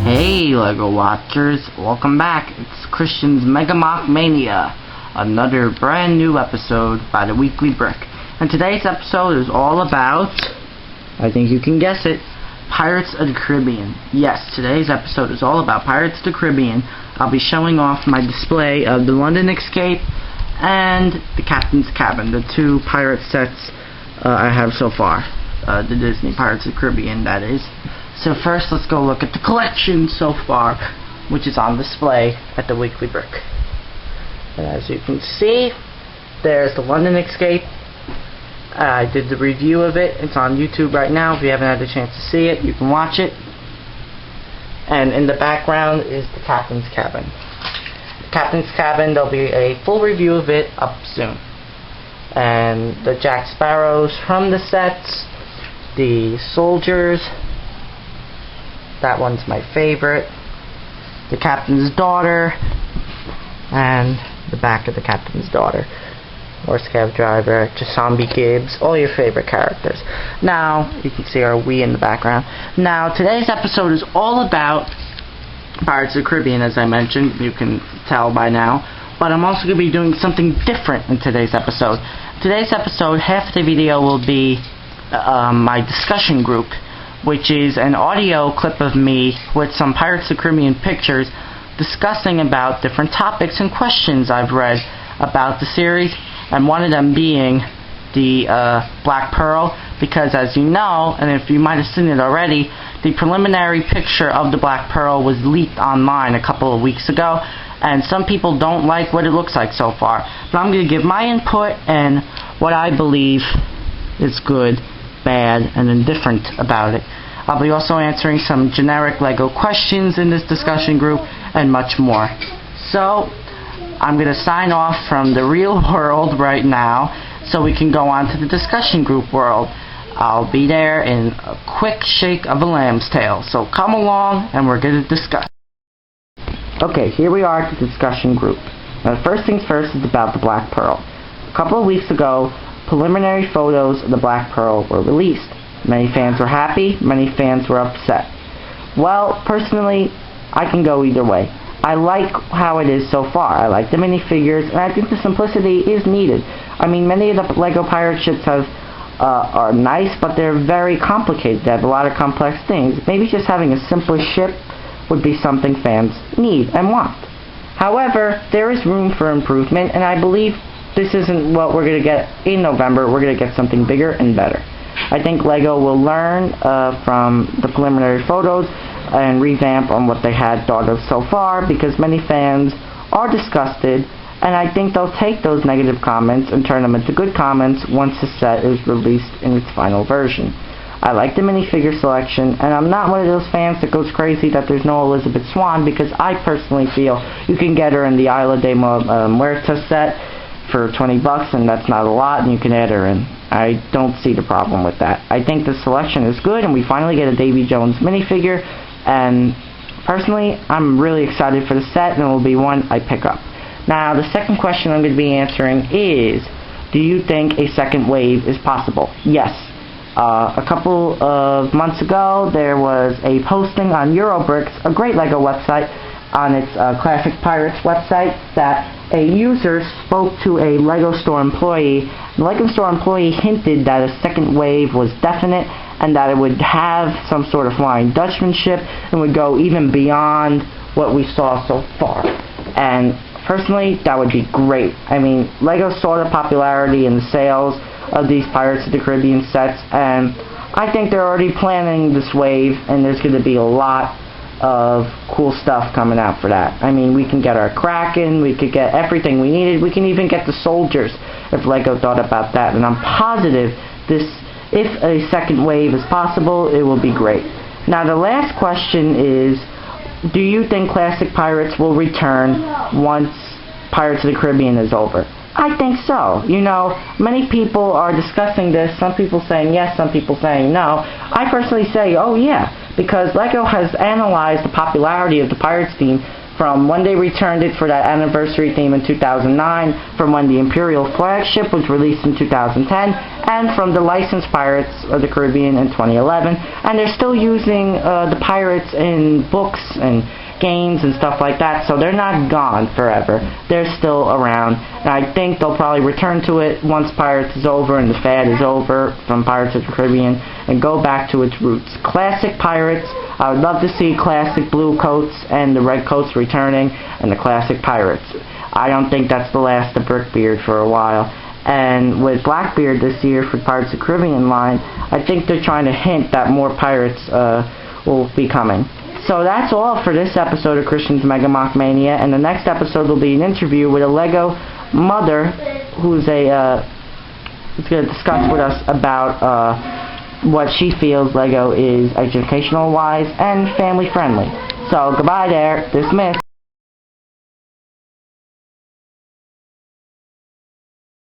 Hey LEGO Watchers, welcome back. It's Christian's Moc Mania, another brand new episode by the Weekly Brick. And today's episode is all about, I think you can guess it, Pirates of the Caribbean. Yes, today's episode is all about Pirates of the Caribbean. I'll be showing off my display of the London Escape and the Captain's Cabin, the two pirate sets I have so far. The Disney Pirates of the Caribbean, that is. So first, let's go look at the collection so far, which is on display at the Weekly Brick. And as you can see, there's the London Escape. I did the review of it. It's on YouTube right now. If you haven't had the chance to see it, you can watch it. And in the background is the Captain's Cabin. The Captain's Cabin, there'll be a full review of it up soon. And the Jack Sparrows from the sets, the soldiers. That one's my favorite. The Captain's Daughter. And the back of the Captain's Daughter. Horse Cab Driver, Jasambi Gibbs, all your favorite characters. Now, you can see our we in the background. Now, today's episode is all about Pirates of the Caribbean, as I mentioned. You can tell by now. But I'm also going to be doing something different in today's episode. Today's episode, half the video will be my discussion group, which is an audio clip of me with some Pirates of the Caribbean pictures discussing about different topics and questions I've read about the series, and one of them being the Black Pearl, because as you know, and if you might have seen it already, the preliminary picture of the Black Pearl was leaked online a couple of weeks ago, and some people don't like what it looks like so far. But I'm going to give my input and what I believe is good, bad, and indifferent about it. I'll be also answering some generic LEGO questions in this discussion group, and much more. So, I'm going to sign off from the real world right now, so we can go on to the discussion group world. I'll be there in a quick shake of a lamb's tail. So come along, and we're going to discuss. Okay, here we are at the discussion group. Now, the first things first is about the Black Pearl. A couple of weeks ago, preliminary photos of the Black Pearl were released. Many fans were happy, many fans were upset. Well, personally, I can go either way. I like how it is so far. I like the minifigures, and I think the simplicity is needed. I mean, many of the LEGO pirate ships are nice, but they're very complicated. They have a lot of complex things. Maybe just having a simpler ship would be something fans need and want. However, there is room for improvement, and I believe this isn't what we're going to get in November. We're going to get something bigger and better. I think LEGO will learn from the preliminary photos and revamp on what they had thought of so far, because many fans are disgusted, and I think they'll take those negative comments and turn them into good comments once the set is released in its final version. I like the minifigure selection, and I'm not one of those fans that goes crazy that there's no Elizabeth Swann, because I personally feel you can get her in the Isla de Muertos set for $20, and that's not a lot, and you can add her in. I don't see the problem with that. I think the selection is good, and we finally get a Davy Jones minifigure, and personally, I'm really excited for the set, and it will be one I pick up. Now, the second question I'm going to be answering is, do you think a second wave is possible? Yes. A couple of months ago, there was a posting on Eurobricks, a great LEGO website, on its Classic Pirates website, that a user spoke to a LEGO store employee. The LEGO store employee hinted that a second wave was definite, and that it would have some sort of Flying Dutchman ship, and would go even beyond what we saw so far. And personally, that would be great. I mean, LEGO saw the popularity and the sales of these Pirates of the Caribbean sets, and I think they're already planning this wave, and there's going to be a lot of cool stuff coming out for that. I mean, we can get our Kraken, we could get everything we needed, we can even get the soldiers if LEGO thought about that, and I'm positive if a second wave is possible, it will be great. Now, the last question is, do you think Classic Pirates will return once Pirates of the Caribbean is over? I think so. You know, many people are discussing this, some people saying yes, some people saying no. I personally say, oh yeah, because LEGO has analyzed the popularity of the Pirates theme from when they returned it for that anniversary theme in 2009, from when the Imperial flagship was released in 2010, and from the licensed Pirates of the Caribbean in 2011. And they're still using the pirates in books and games and stuff like that, so they're not gone forever. They're still around, and I think they'll probably return to it once Pirates is over and the fad is over from Pirates of the Caribbean, and go back to its roots. Classic Pirates. I would love to see classic blue coats and the red coats returning, and the classic Pirates. I don't think that's the last of Brickbeard for a while. And with Blackbeard this year for Pirates of the Caribbean line, I think they're trying to hint that more pirates will be coming. So that's all for this episode of Christian's Mega Moc Mania, and the next episode will be an interview with a Lego mother who's going to discuss with us about what she feels Lego is educational-wise and family-friendly. So goodbye there. Dismissed.